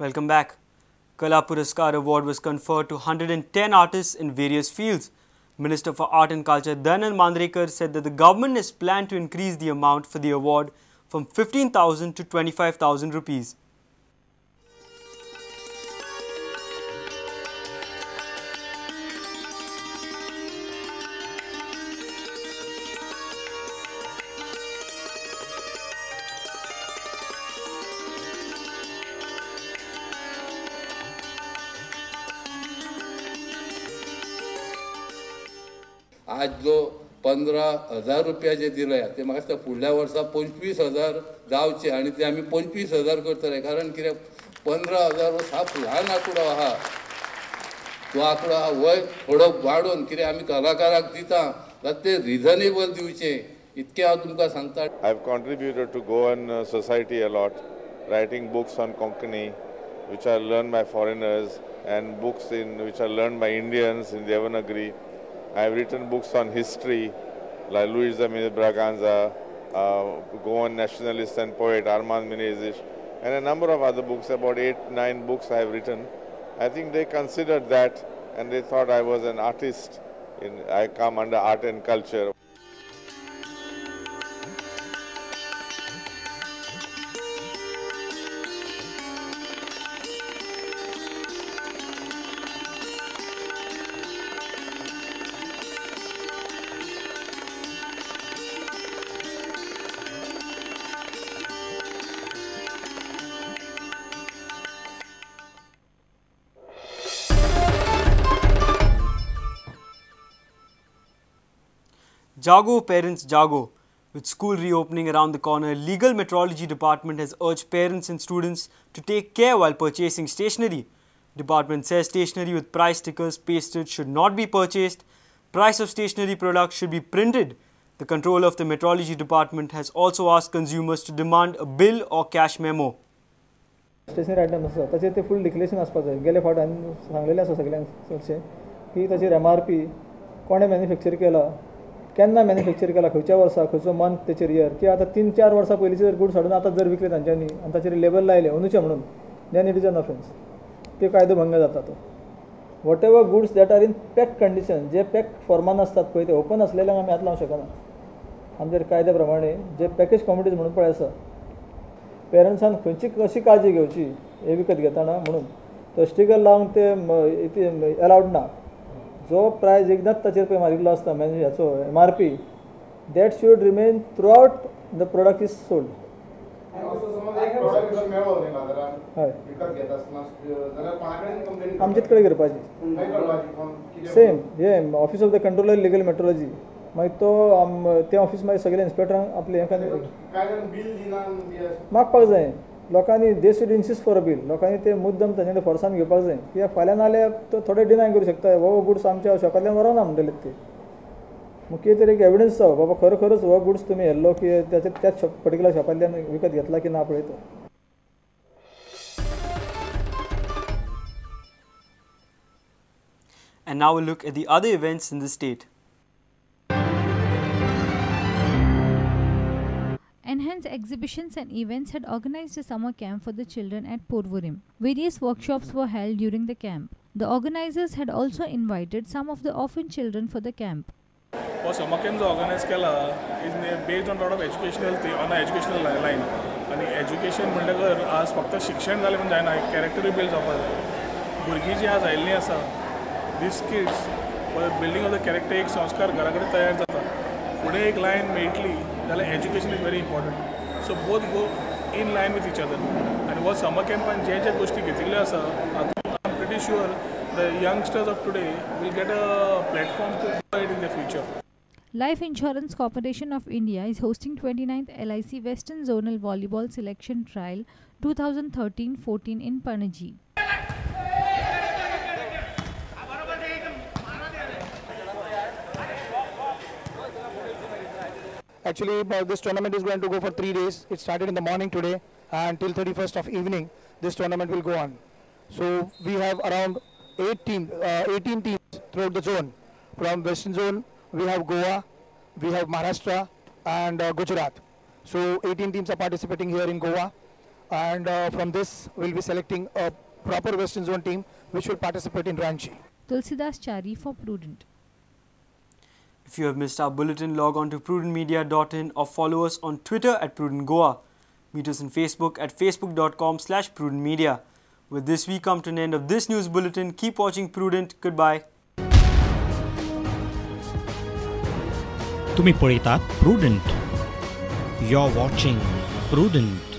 Welcome back. Kala Puraskar Award was conferred to 110 artists in various fields. Minister for Art and Culture Dhananjay Mandrekar said that the government has planned to increase the amount for the award from 15,000 to 25,000 rupees. आज जो 15,000 रुपया जे दिले ते म्हाका दिसता फुडल्या वर्सा 25,000 जावचे आणि ते आमी 25,000 करतले कारण कित्याक 15,000 हो साप ल्हान आंकडो आहा तो आंकडो आहा वय थोडो वाडोवन कित्याक आमी कलाकाराक दिता जाल्यार ते रिजनेबल दिवचे इतके हांव तुमकां सांगता. I have contributed to Goan society a lot, writing books on Konkani which are learned by foreigners and books which are learned by Indians in Devanagari. I have written books on history like Luis Domingos Braganza, Goan nationalist and poet Armand Menezes, and a number of other books, about 8-9 books I have written. I think they considered that and they thought I was an artist. I come under art and culture. Jago parents Jago. With school reopening around the corner, Legal Metrology Department has urged parents and students to take care while purchasing stationery. Department says stationery with price stickers pasted should not be purchased. Price of stationery products should be printed. The controller of the Metrology Department has also asked consumers to demand a bill or cash memo. Stationery item आसा ताचेर ते फूल declaration आसपाक जाय. गेले फावट हांवें सांगलेलें आसा सगळ्यांक चडशें की ताचेर MRP कोणे मॅन्युफॅक्चर केला, केन्ना मॅन्युफॅक्चर केला, खंयच्या वर्सा, खंयचो मंथ तेचेर इयर, की आतां 3-4 वर्सां पयलींचे जर गुड्स हाडून आतां जर विकले तांच्यांनी आनी ताचेर लेबल लायले अंदूचे म्हणून, then it is an offence. ते कायदो भंग जाता तो. Whatever goods that are in pack condition, जे पॅक फॉर्मान आसतात पळय ते ओपन आसलेल्यांक आमी हात लावंक शकना. आमच्या कायद्या प्रमाणे जे पॅकेज कॉमोडिटीज म्हणून पळय आसा, पेरंट्सान खंयची कशी काळजी घेवची हे विकत घेताना म्हणून तो स्टिकर लावंक ते अलावड ना. जो प्रायस एकदांच ताचेर पळय मारिल्लो आसता हेचो MRP, that should remain throughout the product is sold. आमचेच कडेन करपाची सेम हे office of the controller legal metrology, मागीर तो ते ऑफिस मागीर सगळे इन्स्पेक्टरांक आपले मागपाक जाय. लोकांनी they should insist for a bill. लोकांनी ते मुद्दम तांचे कडेन फोर्सान घेवपाक जाय. कित्याक फाल्यां नाल्यार तो थोडे डिनाय करूं शकता हो गुड्स आमच्या शॉपांतल्यान व्हरोना म्हणटले ते. मग कितें तरी एक एविडन्स जावं बाबा खरोखरच हो गुड्स तुमी व्हेल्लो की त्याच पर्टिक्युलर शॉपांतल्यान विकत घेतला की ना पळय तो. And now we'll look at the other events in the state. Enhance Exhibitions and Events had organized a summer camp for the children at Porvorim. Various workshops were held during the camp. The organizers had also invited some of the orphan children for the camp. हो summer camp जो organize केला is based on lot of educational on an educational line. आणि education म्हणटकर आज फक्त शिक्षण जालें म्हणजे जायना, कॅरेक्टरूय बिल्ड जावपाक जाय. भुरगीं जी आज आयिल्लीं आसा this kids for building of the character एक संस्कार घरा कडेन तयार जाता. फुडें एक लायन मेळटली जाल्यार education is very important. So both go in line with each other. आनी हो समर कॅम्पान जे जे गोश्टी घेतिल्ल्यो आसा हातूंत I am pretty sure the youngsters of today will get a platform to go in the future. Life Insurance Corporation of India is hosting 29th LIC Western Zonal Volleyball Selection Trial 2013-14 in Panaji. Actually, this tournament is going to go for 3 days. It started in the morning today and till 31st of evening, this tournament will go on. So we have around 18 teams throughout the zone. From Western Zone, we have Goa, we have Maharashtra and Gujarat. So 18 teams are participating here in Goa. and from this we'll be selecting a proper Western Zone team which will participate in Ranchi. Tulsidas Chari for Prudent. If you have missed our bulletin, log on to prudentmedia.in or follow us on Twitter at Prudent Goa. Meet us on Facebook at facebook.com/prudentmedia. With this, we come to an end of this news bulletin. Keep watching Prudent. Goodbye. तुम्ही पळयतात Prudent. You're watching Prudent.